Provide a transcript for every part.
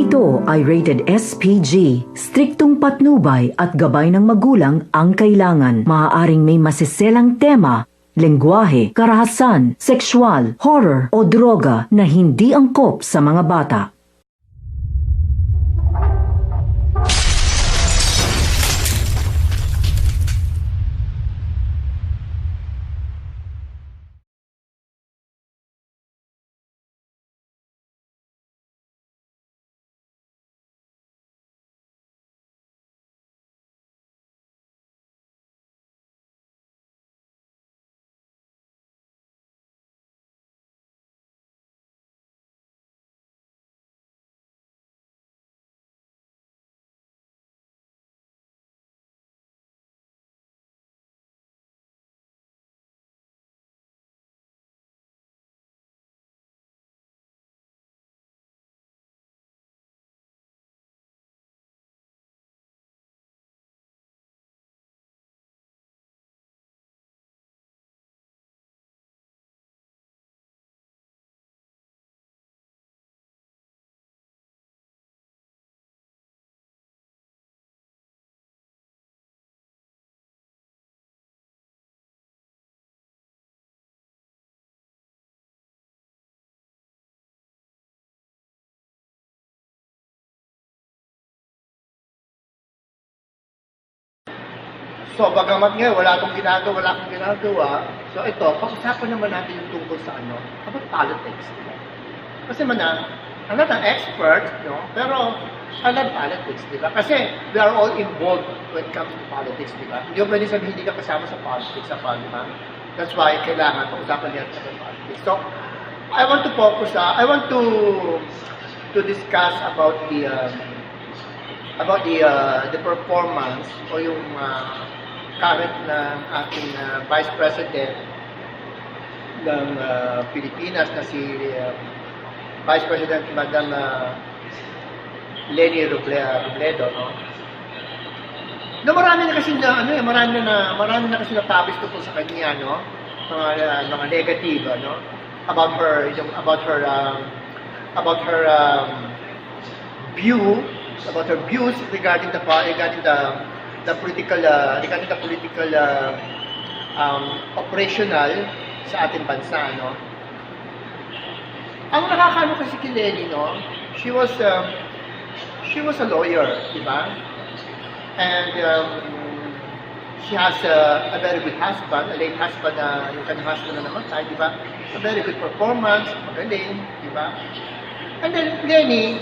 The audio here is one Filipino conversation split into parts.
ito ay rated SPG. Striktong patnubay at gabay ng magulang ang kailangan. Maaaring may masiselang tema, lengguwahe, karahasan, sexual, horror o droga na hindi angkop sa mga bata. So, bagamat nga, wala akong ginagawa. So, ito, pag-usapan naman natin yung tungkol sa about politics. Diba? Kasi I'm not an expert, no? Pero, I love politics, diba? Kasi, we are all involved when it comes to politics, diba? Hindi mo pwede sabihin, hindi ka kasama sa politics, sa parliament. That's why, kailangan pag-usapan niya sa politics. So, I want to focus, I want to discuss about the performance o yung current na ating Vice President ng Pilipinas na si Vice President Madam Leni Robredo, no? Na marami na kasi na topics tungkol sa kanya, no? Mga negative, no? About her views regarding the political operational sa ating bansa, no? Ang nakakaano kasi kay Leni, no? She was a lawyer, di ba? And she has a very good husband, a late husband na yung kanyang husband na namatay, di ba? A very good performance, magaling, di ba? And then Leni,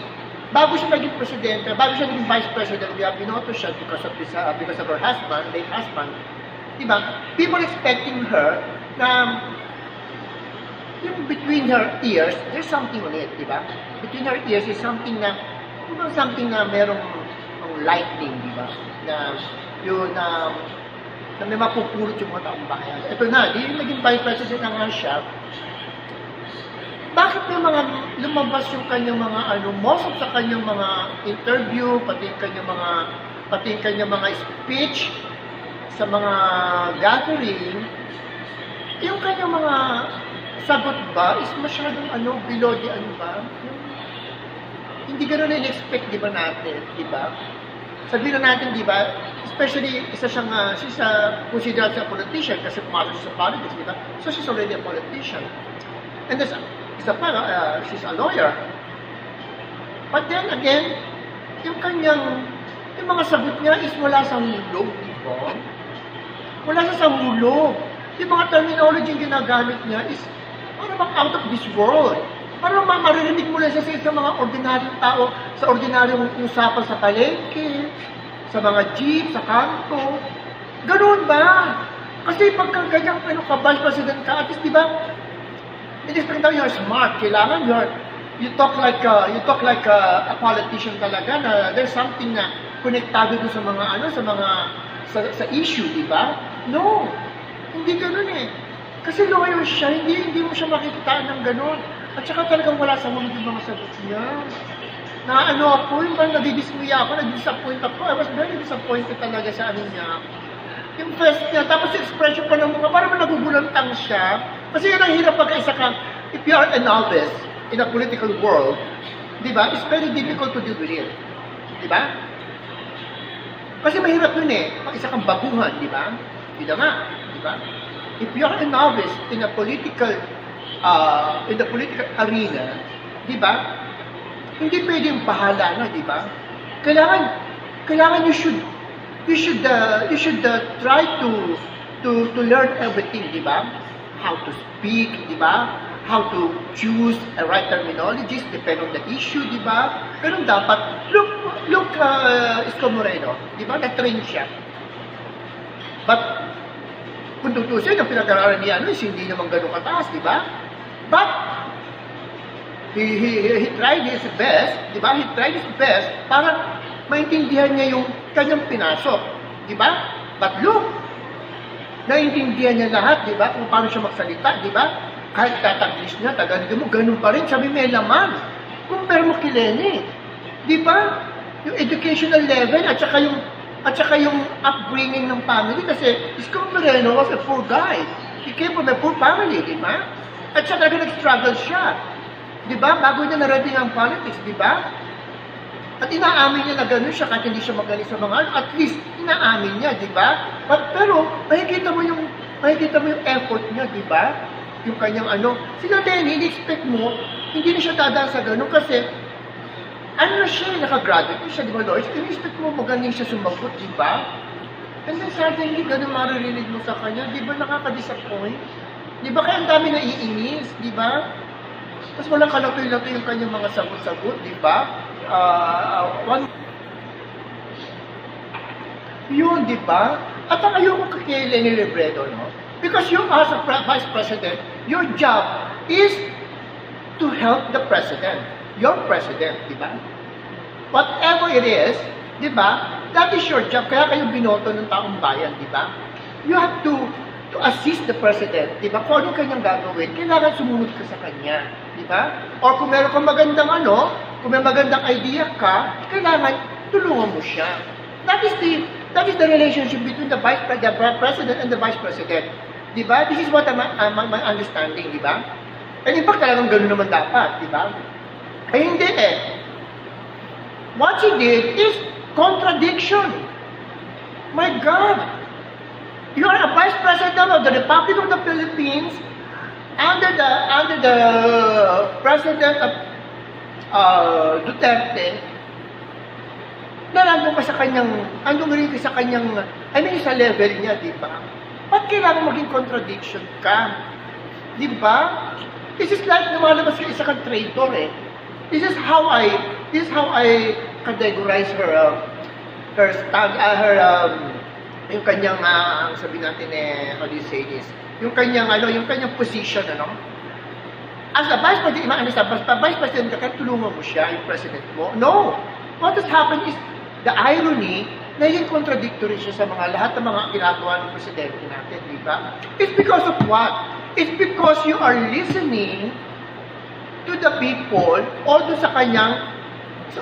bago siya naging presidente, bago siya naging vice president, binoto siya because of her husband, late husband. Diba? People expecting her na yung between her ears, there's something on it, diba? Between her ears is something na merong lightning, diba? Na may mapupulot yung mga taong bayan. Ito na, di naging vice president na nga siya. Bakit may mga lumabas yung kanyang mga most of sa kanyang mga interview, pati yung kanyang mga speech sa mga gathering, yung kanyang mga sagot ba is masyadong below the ba? Hindi gano'n na-expect, di ba natin, di ba? Sabihin na natin, di ba? Especially, she's considered a politician kasi pumasok siya sa politics, di ba? So she's already a politician. And there's she's a lawyer. But then again, yung mga sagot niya is wala sa hulog, di ba? Wala sa hulog. Yung mga terminology yung ginagamit niya is parang out of this world. Parang maririnig mo lang siya sa mga ordinaryong tao, sa ordinaryong usapan sa palengke, sa mga jeep, sa kanto. Ganun ba? Kasi pagka ganyang vice president ka, at least, di ba, it is now you're smart. Kailangan you talk like a politician talaga na there's something na konektado doon sa mga sa issue, di ba? No. Hindi ganoon eh. Kasi lawyer siya, hindi mo siya makikitaan ng ganoon. At saka talagang wala sa mga mga sagot niya. Na ako, yung parang nadidismuya ako, nag-disappoint ako. I was very disappointed talaga sa niya. Yung first niya, tapos yung expression pa ng mga, parang nagugulantang siya. Kasi yan ang hirap pagkaisa ka, if you are a novice in a political world, Di ba? It's very difficult to deal with it. Di ba? Kasi mahirap yun eh. Pag isa kang baguhan, di ba? Di ba? Di ba? If you're a novice in the political arena, di ba? Hindi pwedeng bahala na, di ba? Kailangan you should try to learn everything, di ba? How to speak, di ba? How to choose a right terminologies, depend on the issue, di ba? Ganun dapat. Look, Isko Moreno, di ba? Na-train siya. But, kung tutusin, ang pinag-aralan niya, is hindi naman ganun kataas, di ba? But, he tried his best, di ba? He tried his best para maintindihan niya yung kanyang pinasok, di ba? But look, naintindihan niya lahat, di ba? Kung paano siya magsalita, di ba? Kahit tataglis niya, tagalogin mo, ganun pa rin, sabi may laman. Compare mo kay Lenny, di ba? Yung educational level at saka yung upbringing ng family kasi Isko Moreno was a poor guy. He came from a poor family, di ba? At siya talaga nag-struggle siya. Di ba? Bago niya narating ang politics, di ba? At inaamin niya na gano'n siya kahit hindi siya magaling sa mga at least inaamin niya, di ba? Pero makikita mo yung effort niya, di ba? Yung kanyang sila din, ini-expect mo, hindi na siya dadaan sa gano'n kasi siya, nakagraduate siya, di ba, Lois? Ini-expect mo magaling siya sumagot, di ba? And then suddenly, gano'n maririnig mo sa kanya, di ba nakaka-disappoint? Di ba kaya ang dami na iinis, di ba? Tapos walang kalatoy-latoy yung kanyang mga sagot-sagot, di ba? Yun, di ba? At ang ayoko kay Leni Robredo, no? Because you as a Vice President, your job is to help the President. Your President, di ba? Whatever it is, di ba? That is your job. Kaya kayo binoto ng taong bayan, di ba? You have to assist the President, di ba? Kung anong kanyang gagawin, kailangan sumunod ka sa kanya, di ba? O kung meron kang magandang kung may magandang idea ka, kailangan tulungan mo siya. That is the relationship between the President and the Vice President. Di ba? This is what my understanding, di ba? And in fact, talagang gano'n naman dapat, di ba? Ay hindi eh. What he did is contradiction. My God! You are a Vice President of the Republic of the Philippines under the President of Duterte. Nandun ka sa kanyang, sa level niya, di ba? Ba't kailangan maging contradiction ka? Di ba? This is like lumalabas ka isa kang traitor eh. This is how I categorize yung kanyang, sabihin natin how do you say this? Yung kanyang position, As a Vice President, tulungan mo siya, yung President mo. No! What has happened is, the irony, naging contradictory siya sa lahat ng mga ginagawa ng Presidente natin, di ba? It's because of what? It's because you are listening to the people o sa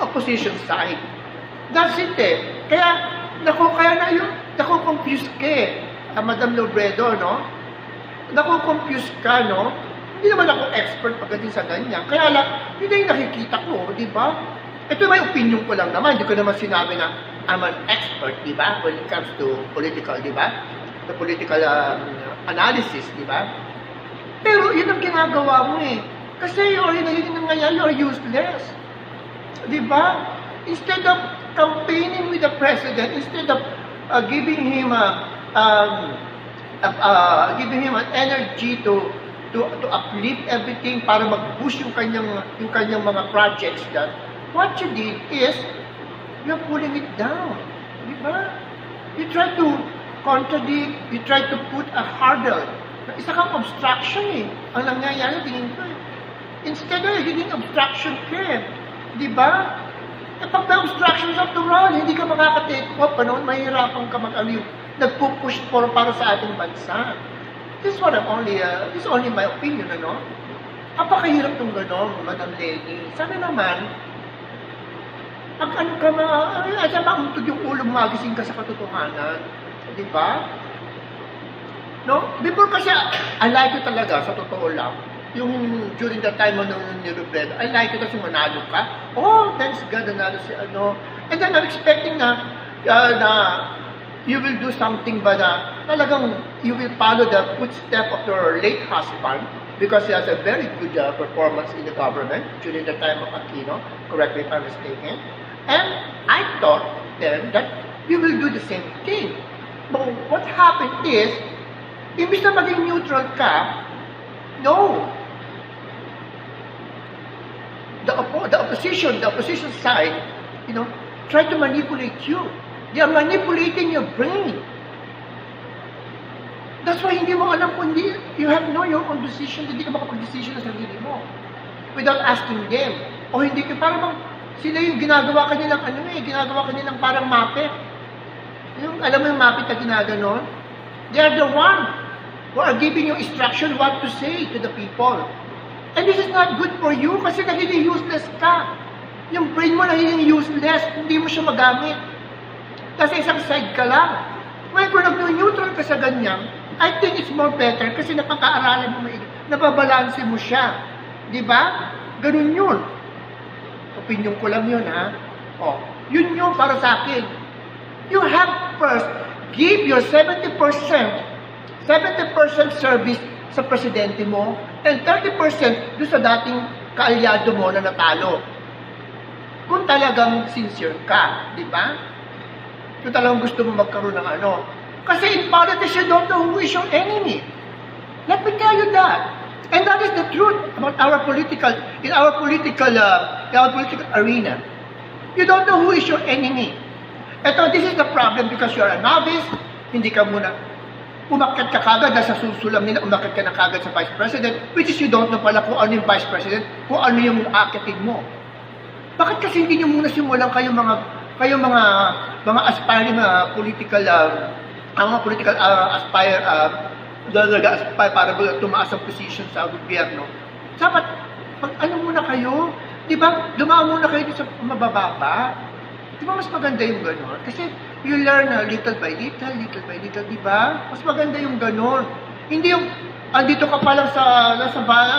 opposition side. That's it eh. Kaya confuse ka eh. Madam Robredo, no? Confuse ka, no? Hindi naman ako expert pagdating sa ganyan. Kaya lang, hindi yung nakikita ko, di ba? Ito may opinion ko lang naman. Hindi ko naman sinabi na I'm an expert, di ba? When it comes to political, di ba? The political analysis, di ba? Pero yun ang ginagawa mo eh. Kasi you are useless. Di ba? Instead of campaigning with the president, instead of giving him an energy to uplift everything para mag-boost yung kanyang mga projects dyan, what you did is you're pulling it down. Di ba? You try to contradict, you try to put a hurdle. Isa kang obstruction eh. Ang nangyayari, tingin ko eh. Instead of hitting obstruction ka, di ba? Pag may obstructions of the road, hindi ka makaka-take off, mahirapan ka nagpupush para sa ating bansa. This is only my opinion, Napakahirap tong gano'n, Madam Lenny. Sana naman, asa mautod yung ulo, magising ka sa katotohanan. Di ba? No? Before kasi, I like it talaga, sa totoo lang. yung during the time mo nung nilubredo, I like it kasi manalo ka. Oh, thanks God, nanalo si ano. And then I'm expecting na you will do something ba na talagang you will follow the footstep of your late husband because he has a very good performance in the government during the time of Aquino. Correct me if I'm mistaken. And I thought then that you will do the same thing. But what happened is, imbis na maging neutral ka, no. The opposition side, try to manipulate you. They are manipulating your brain. That's why hindi mo alam kung you have your own decision, hindi ka makapag-decision sa sarili mo. Without asking them. O hindi ka, parang sila yung ginagawa ka nilang ginagawa ka nilang parang mapet. Alam mo yung mapet na ginaganon? They are the one who are giving you instruction what to say to the people. And this is not good for you kasi nagiging useless ka. Yung brain mo nagiging useless, hindi mo siya magamit. Kasi isang side ka lang. Ngayon kung nag-neutral ka sa ganyan, I think it's more better kasi napag-aaralan mo, nababalanse mo siya. Di ba? Ganun yun. Opinion ko lang yun, ha? Yun yung para sa akin. You have first, give your 70% service sa presidente mo and 30% doon sa dating kaalyado mo na natalo. Kung talagang sincere ka, di ba? Kung talagang gusto mo magkaroon ng ano. Kasi in politics, you don't know who is your enemy. Let me tell you that. And that is the truth about our political arena. You don't know who is your enemy. Ito, this is the problem because you are a novice, hindi ka muna umakyat ka kagad sa susulam nila, umakyat ka na kagad sa Vice President, which is you don't know pala kung ano yung Vice President, kung ano yung akitin mo. Bakit kasi hindi nyo muna simulan kayong mga aspiring political aspire para tumaas ang position sa gobyerno. Dapat, ano muna kayo? Di ba? Dumaan muna kayo sa mabababa. Di ba mas maganda yung gano'n? Kasi you learn little by little, di ba? Mas maganda yung gano'n. Hindi yung, andito ka pa lang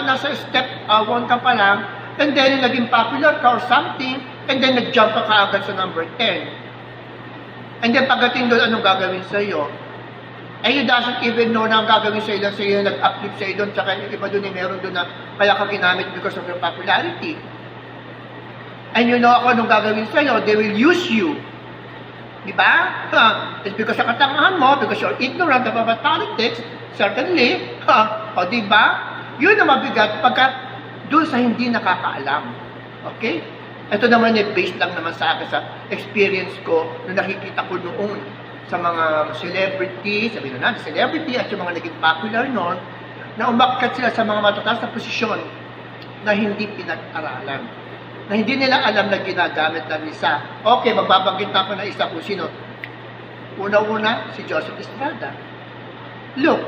nasa step 1 ka pa lang, and then naging popular ka or something, and then nag-jump ka kaagad sa number 10. And then pagdating doon, anong gagawin sa'yo? And you doesn't even know na ang gagawin sa'yo lang sa'yo, nag-uplift sa'yo doon, tsaka yung iba doon meron doon na kaya ka ginamit because of your popularity. And you know ako anong gagawin sa'yo, they will use you. Diba? It's because sa katangahan mo, because you're ignorant about politics, certainly. O diba? Yun ang mabigat pagka doon sa hindi nakakaalam. Okay? Ito naman based lang naman sa akin sa experience ko na nakikita ko noon sa mga celebrity, sabihin na natin, celebrity at yung mga naging popular noon, na umakyat sila sa mga matataas na posisyon na hindi pinag-aralan. Na hindi nila alam na ginagamit ng isa. Okay, magbabanggit ako na isa kung sino. Una-una, si Joseph Estrada. Look,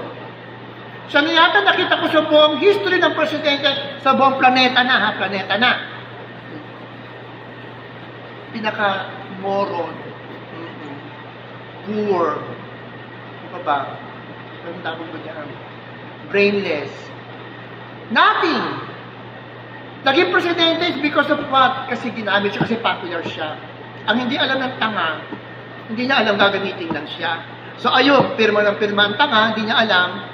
siya na yata nakita ko sa buong history ng presidente sa buong planeta na, planeta na. Pinaka-moron, poor, ano ba? Anong tawag ko dyan? Brainless. Nothing! Naging presidente is because of what? Kasi ginamit siya, kasi popular siya. Ang hindi alam ng tanga, hindi niya alam gagamitin lang siya. So ayun, pirma ng pirma ang tanga, hindi niya alam.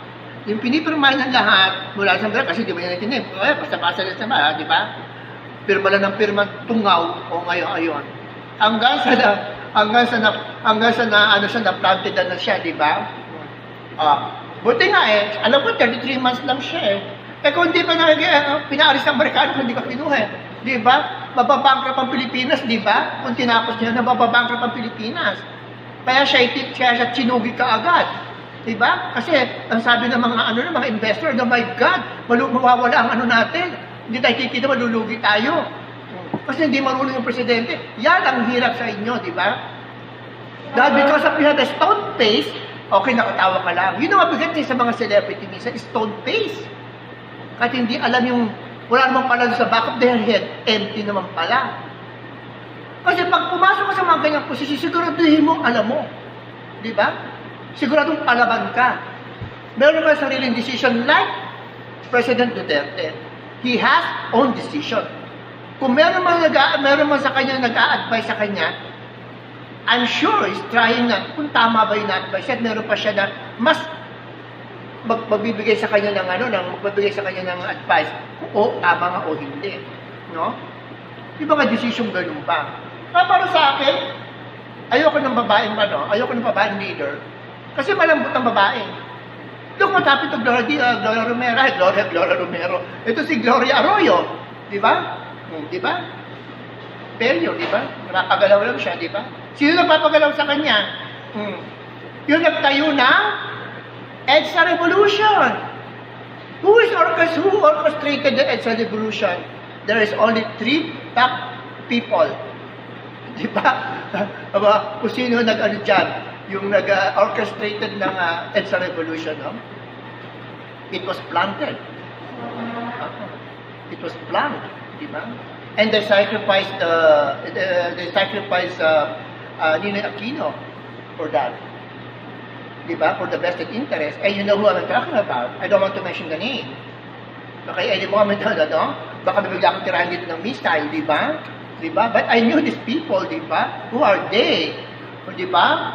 Yung pinipirma ng lahat, mula sa mga, kasi di ba niya natinip? Basta-basta lang sa di ba? Pirma lang ng pirma, tungaw, o ngayon, ayun. Hanggang sa na-planted na siya, di ba? Buti nga alam ko, 33 months lang siya kung hindi pa pinaaris ng Amerikano, hindi ka kinuha. Di ba? Mababankrupt ang Pilipinas, di ba? Kung tinapos niya na mababankrupt ang Pilipinas. Kaya siya chinugi ka agad. Di ba? Kasi ang sabi ng mga investor, oh my God, mawawala ang natin. Hindi tayo kikita, malulugi tayo. Kasi hindi marunong yung presidente. Yan ang hirap sa inyo, di ba? Dahil because of you have a stone face, okay, nakatawa ka lang. Yun ang mabigat niya sa mga celebrity minsan, stone face. Kahit hindi alam wala namang pala sa back of their head, empty naman pala. Kasi pag pumasok ka sa mga ganyang posisyon, siguraduhin mo, alam mo. Di ba? Siguradong palaban ka. Meron ka sariling decision like President Duterte. He has own decision. Kung meron man sa kanya nag-a-advise sa kanya, I'm sure he's trying na kung tama ba yung advice at meron pa siya na mas magbibigay sa kanya magbibigay sa kanya ng advice kung tama nga o hindi. No? Di ba nga decision ganun pa? Kaya para sa akin, ayoko ng babaeng leader kasi malambot ang babae. Look what happened to Gloria Romero. Ito si Gloria Arroyo. Di ba? Di ba? Peryo, di ba? Napagalaw lang siya, di ba? Sino nagpapagalaw sa kanya? Yung nagtayo ng EDSA Revolution. Who orchestrated the EDSA Revolution? There is only 3 top people. Di ba? Kung sino nag-ano dyan, yung nag-orchestrated ng EDSA Revolution, no? It was planted. It was planned, di ba? And they sacrificed Ninoy Aquino for that. Di ba? For the vested interest. And you know who I'm talking about. I don't want to mention the name. Baka any moment, no? Baka bibigla akong tirahan dito ng missile, di ba? Di ba? But I knew these people, di ba? Who are they? Di ba?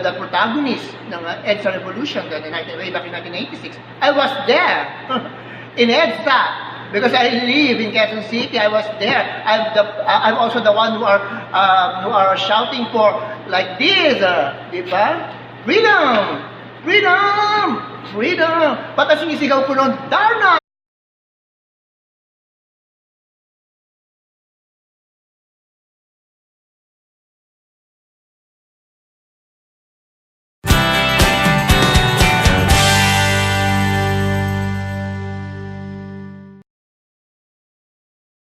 The protagonist ng EDSA Revolution way back in 1986. I was there in EDSA because I live in Quezon City. I was there. I'm also the one who are shouting for like this, di ba? Freedom! Freedom! Freedom! Pati sinisigaw ko noon, Darna!